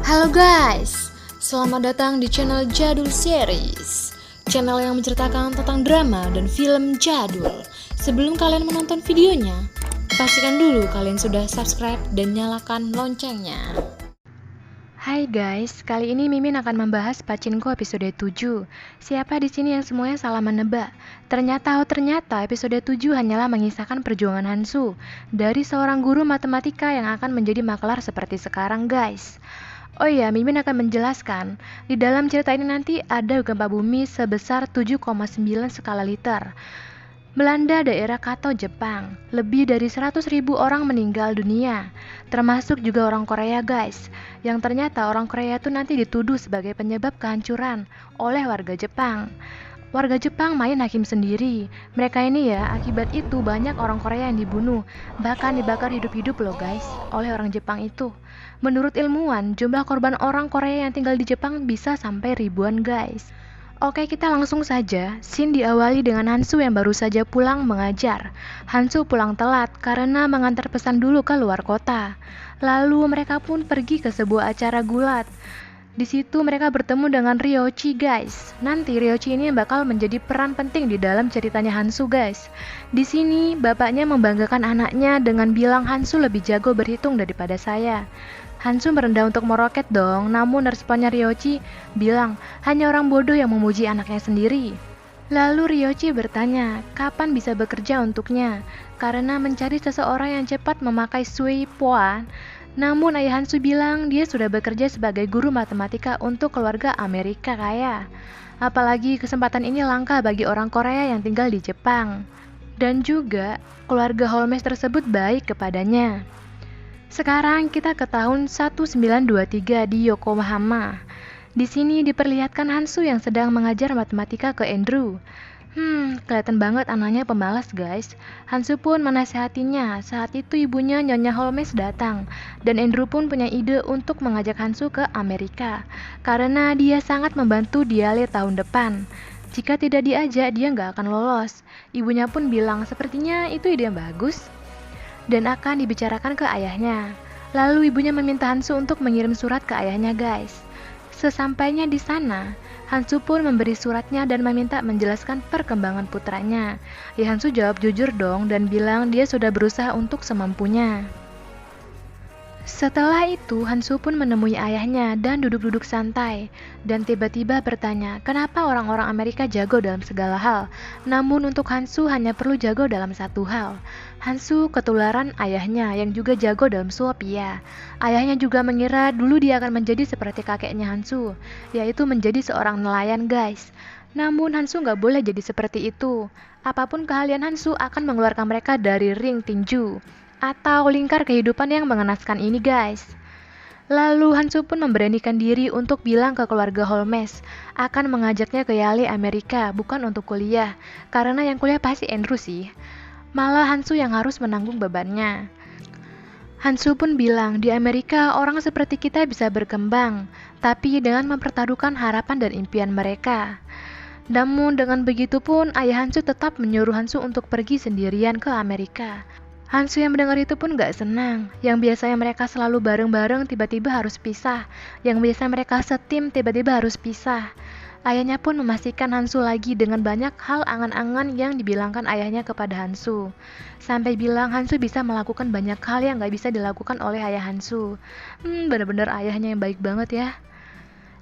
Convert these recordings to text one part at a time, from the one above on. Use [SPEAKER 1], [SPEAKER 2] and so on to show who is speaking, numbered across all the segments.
[SPEAKER 1] Halo guys, selamat datang di channel Jadul Series, channel yang menceritakan tentang drama dan film jadul. Sebelum kalian menonton videonya, pastikan dulu kalian sudah subscribe dan nyalakan loncengnya. Hai guys, kali ini Mimin akan membahas Pachinko episode 7. Siapa di sini yang semuanya salah menebak? Ternyata episode 7 hanyalah mengisahkan perjuangan Hansu dari seorang guru matematika yang akan menjadi maklar seperti sekarang guys. Oh iya, Mimin akan menjelaskan, di dalam cerita ini nanti ada gempa bumi sebesar 7,9 skala liter. Melanda daerah Kato, Jepang. Lebih dari 100.000 orang meninggal dunia, termasuk juga orang Korea guys. Yang ternyata orang Korea itu nanti dituduh sebagai penyebab kehancuran oleh warga Jepang. Warga Jepang main hakim sendiri. Mereka ini ya, akibat itu banyak orang Korea yang dibunuh, bahkan dibakar hidup-hidup loh guys, oleh orang Jepang itu. Menurut ilmuwan, jumlah korban orang Korea yang tinggal di Jepang bisa sampai ribuan guys. Oke, kita langsung saja. Scene diawali dengan Hansu yang baru saja pulang mengajar. Hansu pulang telat karena mengantar pesan dulu ke luar kota. Lalu mereka pun pergi ke sebuah acara gulat. Di situ mereka bertemu dengan Ryochi guys. Nanti Ryochi ini bakal menjadi peran penting di dalam ceritanya Hansu guys. Di sini bapaknya membanggakan anaknya dengan bilang Hansu lebih jago berhitung daripada saya. Hansu merendah untuk meroket dong, namun responnya Ryochi bilang hanya orang bodoh yang memuji anaknya sendiri. Lalu Ryochi bertanya, kapan bisa bekerja untuknya? Karena mencari seseorang yang cepat memakai Sui Poan. Namun ayah Hansu bilang dia sudah bekerja sebagai guru matematika untuk keluarga Amerika kaya. Apalagi kesempatan ini langka bagi orang Korea yang tinggal di Jepang. Dan juga keluarga Holmes tersebut baik kepadanya. Sekarang kita ke tahun 1923 di Yokohama. Di sini diperlihatkan Hansu yang sedang mengajar matematika ke Andrew. Kelihatan banget anaknya pemalas guys. Hansu pun menasehatinya. Saat itu ibunya Nyonya Holmes datang, dan Andrew pun punya ide untuk mengajak Hansu ke Amerika karena dia sangat membantu Diale tahun depan. Jika tidak diajak, dia nggak akan lolos. Ibunya pun bilang sepertinya itu ide yang bagus dan akan dibicarakan ke ayahnya. Lalu ibunya meminta Hansu untuk mengirim surat ke ayahnya guys. Sesampainya di sana, Hansu pun memberi suratnya dan meminta menjelaskan perkembangan putranya. Ya Hansu jawab jujur dong dan bilang dia sudah berusaha untuk semampunya. Setelah itu, Hansu pun menemui ayahnya dan duduk-duduk santai. Dan tiba-tiba bertanya, kenapa orang-orang Amerika jago dalam segala hal, namun untuk Hansu hanya perlu jago dalam satu hal. Hansu ketularan ayahnya yang juga jago dalam suapia. Ayahnya juga mengira dulu dia akan menjadi seperti kakeknya Hansu, yaitu menjadi seorang nelayan guys. Namun Hansu nggak boleh jadi seperti itu. Apapun keahlian Hansu akan mengeluarkan mereka dari ring tinju atau lingkar kehidupan yang mengenaskan ini guys. Lalu Hansu pun memberanikan diri untuk bilang ke keluarga Holmes akan mengajaknya ke Yale Amerika, bukan untuk kuliah, karena yang kuliah pasti Andrew sih. Malah Hansu yang harus menanggung bebannya. Hansu pun bilang di Amerika orang seperti kita bisa berkembang, tapi dengan mempertaruhkan harapan dan impian mereka. Namun dengan begitu pun ayah Hansu tetap menyuruh Hansu untuk pergi sendirian ke Amerika. Hansu yang mendengar itu pun gak senang. Yang biasanya mereka selalu bareng-bareng tiba-tiba harus pisah. Yang biasanya mereka setim tiba-tiba harus pisah. Ayahnya pun memastikan Hansu lagi dengan banyak hal angan-angan yang dibilangkan ayahnya kepada Hansu. Sampai bilang Hansu bisa melakukan banyak hal yang gak bisa dilakukan oleh ayah Hansu. Bener-bener ayahnya yang baik banget ya.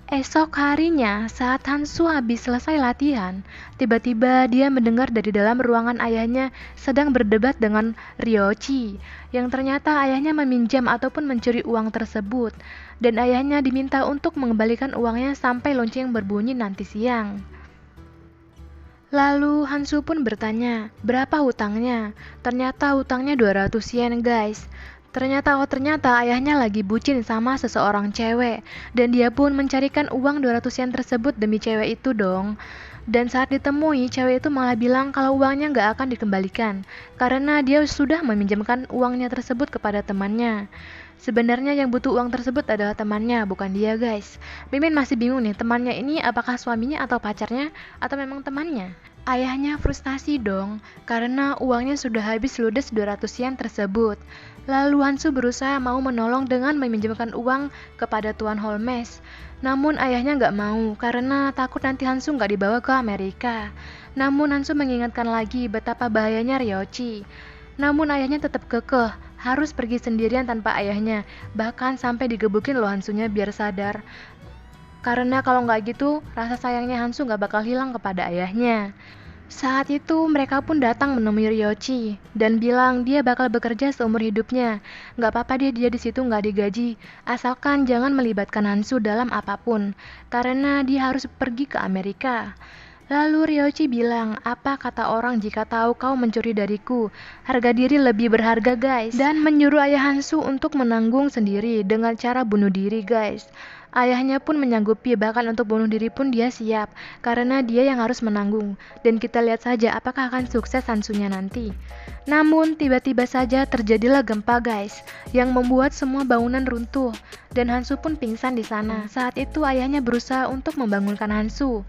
[SPEAKER 1] Esok harinya, saat Hansu habis selesai latihan, tiba-tiba dia mendengar dari dalam ruangan ayahnya sedang berdebat dengan Ryochi, yang ternyata ayahnya meminjam ataupun mencuri uang tersebut, dan ayahnya diminta untuk mengembalikan uangnya sampai lonceng berbunyi nanti siang. Lalu Hansu pun bertanya, berapa hutangnya? Ternyata hutangnya 200 yen guys. Ternyata ayahnya lagi bucin sama seseorang cewek, dan dia pun mencarikan uang 200 yen tersebut demi cewek itu dong. Dan saat ditemui, cewek itu malah bilang kalau uangnya nggak akan dikembalikan, karena dia sudah meminjamkan uangnya tersebut kepada temannya. Sebenarnya yang butuh uang tersebut adalah temannya, bukan dia guys. Mimin masih bingung nih, temannya ini apakah suaminya atau pacarnya, atau memang temannya? Ayahnya frustasi dong, karena uangnya sudah habis ludes 200 yen tersebut. Lalu Hansu berusaha mau menolong dengan meminjamkan uang kepada Tuan Holmes. Namun ayahnya nggak mau, karena takut nanti Hansu nggak dibawa ke Amerika. Namun Hansu mengingatkan lagi betapa bahayanya Ryochi. Namun ayahnya tetap kekeh, harus pergi sendirian tanpa ayahnya. Bahkan sampai digebukin loh Hansunya biar sadar. Karena kalau nggak gitu, rasa sayangnya Hansu nggak bakal hilang kepada ayahnya. Saat itu mereka pun datang menemui Ryochi dan bilang dia bakal bekerja seumur hidupnya. Nggak apa-apa dia di situ nggak digaji, asalkan jangan melibatkan Hansu dalam apapun, karena dia harus pergi ke Amerika. Lalu Ryochi bilang, apa kata orang jika tahu kau mencuri dariku? Harga diri lebih berharga guys. Dan menyuruh ayah Hansu untuk menanggung sendiri dengan cara bunuh diri guys. Ayahnya pun menyanggupi, bahkan untuk bunuh diri pun dia siap, karena dia yang harus menanggung. Dan kita lihat saja apakah akan sukses Hansunya nanti. Namun tiba-tiba saja terjadilah gempa guys, yang membuat semua bangunan runtuh. Dan Hansu pun pingsan di sana. Saat itu ayahnya berusaha untuk membangunkan Hansu.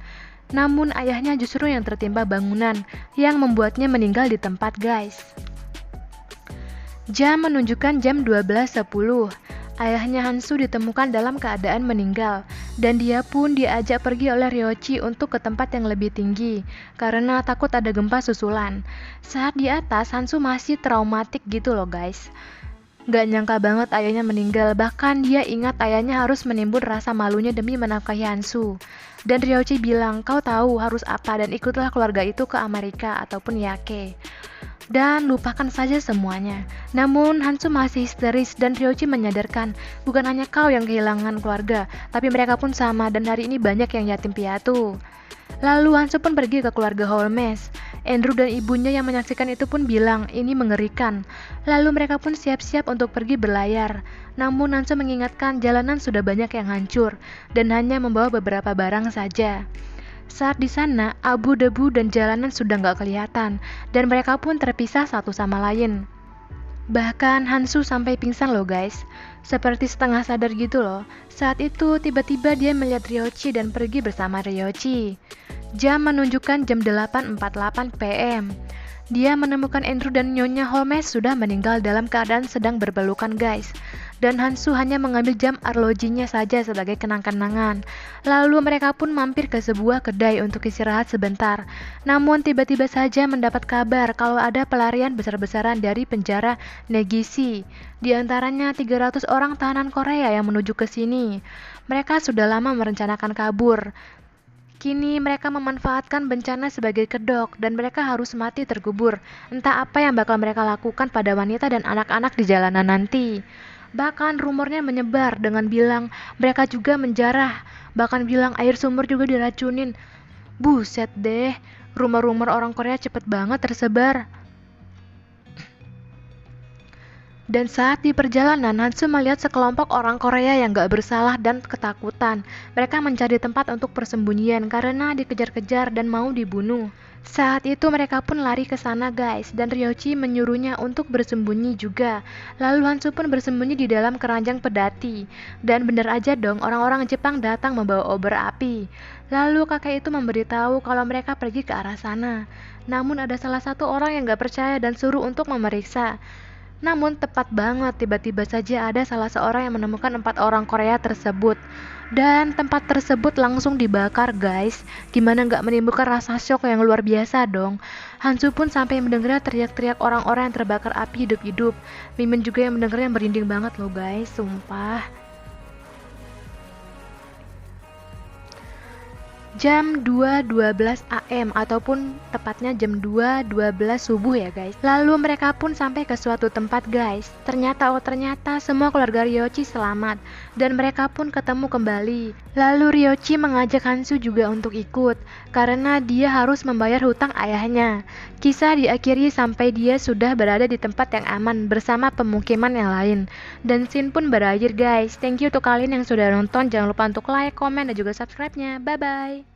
[SPEAKER 1] Namun ayahnya justru yang tertimpa bangunan yang membuatnya meninggal di tempat guys. Jam menunjukkan jam 12.10. Ayahnya Hansu ditemukan dalam keadaan meninggal dan dia pun diajak pergi oleh Ryochi untuk ke tempat yang lebih tinggi karena takut ada gempa susulan. Saat di atas Hansu masih traumatik gitu loh guys. Gak nyangka banget ayahnya meninggal, bahkan dia ingat ayahnya harus menimbun rasa malunya demi menafkahi Hansu. Dan Ryochi bilang, kau tahu harus apa dan ikutlah keluarga itu ke Amerika ataupun Yake. Dan lupakan saja semuanya. Namun Hansu masih histeris dan Ryochi menyadarkan, bukan hanya kau yang kehilangan keluarga, tapi mereka pun sama dan hari ini banyak yang yatim piatu. Lalu Hansu pun pergi ke keluarga Holmes. Andrew dan ibunya yang menyaksikan itu pun bilang ini mengerikan. Lalu mereka pun siap-siap untuk pergi berlayar. Namun Hansu mengingatkan jalanan sudah banyak yang hancur dan hanya membawa beberapa barang saja. Saat di sana, abu debu dan jalanan sudah nggak kelihatan dan mereka pun terpisah satu sama lain. Bahkan Hansu sampai pingsan loh guys, seperti setengah sadar gitu loh. Saat itu tiba-tiba dia melihat Ryochi dan pergi bersama Ryochi. Jam menunjukkan jam 8.48 PM. Dia menemukan Andrew dan Nyonya Holmes sudah meninggal dalam keadaan sedang berpelukan guys. Dan Hansu hanya mengambil jam arlojinya saja sebagai kenang-kenangan. Lalu mereka pun mampir ke sebuah kedai untuk istirahat sebentar. Namun tiba-tiba saja mendapat kabar kalau ada pelarian besar-besaran dari penjara Negishi. Di antaranya 300 orang tahanan Korea yang menuju ke sini. Mereka sudah lama merencanakan kabur. Kini mereka memanfaatkan bencana sebagai kedok dan mereka harus mati terkubur. Entah apa yang bakal mereka lakukan pada wanita dan anak-anak di jalanan nanti. Bahkan rumornya menyebar dengan bilang mereka juga menjarah. Bahkan bilang air sumur juga diracunin. Buset deh, rumor-rumor orang Korea cepet banget tersebar. Dan saat di perjalanan, Hansu melihat sekelompok orang Korea yang gak bersalah dan ketakutan. Mereka mencari tempat untuk persembunyian karena dikejar-kejar dan mau dibunuh. Saat itu mereka pun lari ke sana guys, dan Ryochi menyuruhnya untuk bersembunyi juga. Lalu Hansu pun bersembunyi di dalam keranjang pedati. Dan benar aja dong, orang-orang Jepang datang membawa obor api. Lalu kakek itu memberitahu kalau mereka pergi ke arah sana. Namun ada salah satu orang yang gak percaya dan suruh untuk memeriksa. Namun tepat banget, tiba-tiba saja ada salah seorang yang menemukan 4 orang Korea tersebut. Dan tempat tersebut langsung dibakar guys. Gimana nggak menimbulkan rasa syok yang luar biasa dong. Hansu pun sampai mendengar teriak-teriak orang-orang yang terbakar api hidup-hidup. Mimin juga yang mendengarnya merinding banget loh guys, sumpah. Jam 2.12 AM ataupun tepatnya jam 2.12 subuh ya guys. Lalu mereka pun sampai ke suatu tempat guys. Ternyata semua keluarga Ryochi selamat dan mereka pun ketemu kembali. Lalu Ryochi mengajak Hansu juga untuk ikut karena dia harus membayar hutang ayahnya. Kisah diakhiri sampai dia sudah berada di tempat yang aman bersama pemukiman yang lain. Dan scene pun berakhir guys. Thank you untuk kalian yang sudah nonton. Jangan lupa untuk like, komen, dan juga subscribe-nya. Bye bye.